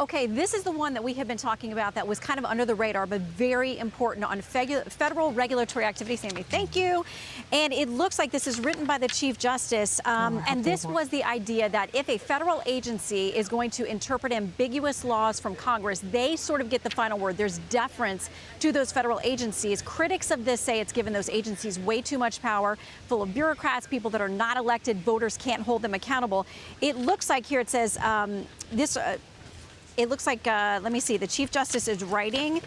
Okay, this is the one that we have been talking about that was kind of under the radar, but very important on federal regulatory activity. Sammy, thank you. And it looks like this is written by the Chief Justice. And this was the idea that if a federal agency is going to interpret ambiguous laws from Congress, they sort of get the final word. There's deference to those federal agencies. Critics of this say it's given those agencies way too much power, full of bureaucrats, people that are not elected, voters can't hold them accountable. It looks like here it says it looks like, let me see, the Chief Justice is writing.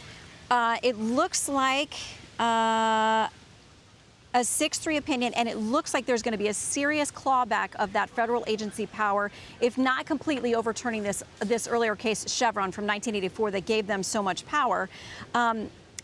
It looks like a 6-3 opinion, and it looks like there's going to be a serious clawback of that federal agency power, if not completely overturning this earlier case, Chevron from 1984, that gave them so much power.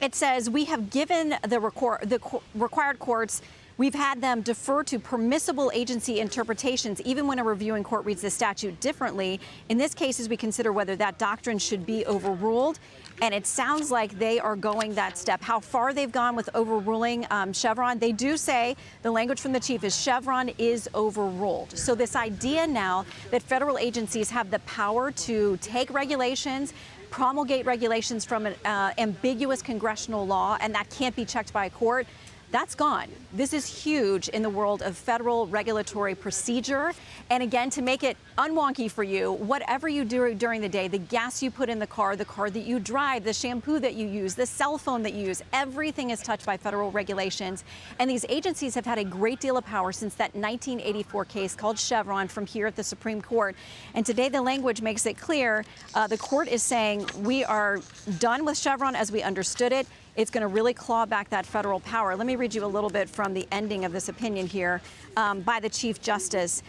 It says we have given the required courts, we've had them defer to permissible agency interpretations, even when a reviewing court reads the statute differently. In this case, as we consider whether that doctrine should be overruled, and it sounds like they are going that step. How far they've gone with overruling Chevron, they do say, the language from the chief is Chevron is overruled. So this idea now that federal agencies have the power to take regulations, promulgate regulations from an ambiguous congressional law, and that can't be checked by a court, that's gone. This is huge in the world of federal regulatory procedure. And again, to make it unwonky for you, whatever you do during the day, the gas you put in the car that you drive, the shampoo that you use, the cell phone that you use, everything is touched by federal regulations. And these agencies have had a great deal of power since that 1984 case called Chevron from here at the Supreme Court. And today the language makes it clear. The court is saying we are done with Chevron as we understood it. It's going to really claw back that federal power. Let me read you a little bit from the ending of this opinion here by the Chief Justice.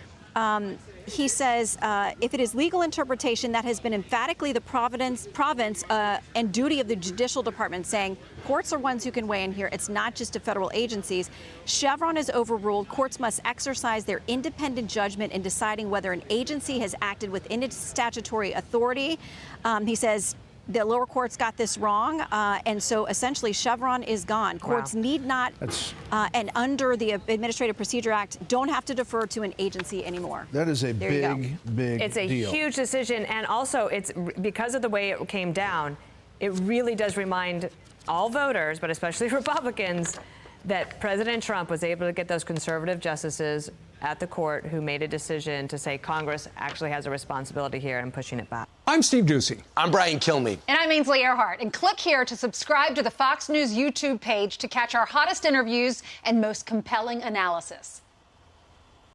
He says, if it is legal interpretation, that has been emphatically the province and duty of the Judicial Department, saying courts are ones who can weigh in here. It's not just to federal agencies. Chevron is overruled. Courts must exercise their independent judgment in deciding whether an agency has acted within its statutory authority. He says, the lower courts got this wrong, and so essentially Chevron is gone. Courts need not, and under the Administrative Procedure Act, don't have to defer to an agency anymore. That is a big deal. It's a huge decision, and also it's because of the way it came down, it really does remind all voters, but especially Republicans, that President Trump was able to get those conservative justices at the court who made a decision to say Congress actually has a responsibility here and pushing it back. I'm Steve Doocy. I'm Brian Kilmeade. And I'm Ainsley Earhart. And click here to subscribe to the Fox News YouTube page to catch our hottest interviews and most compelling analysis.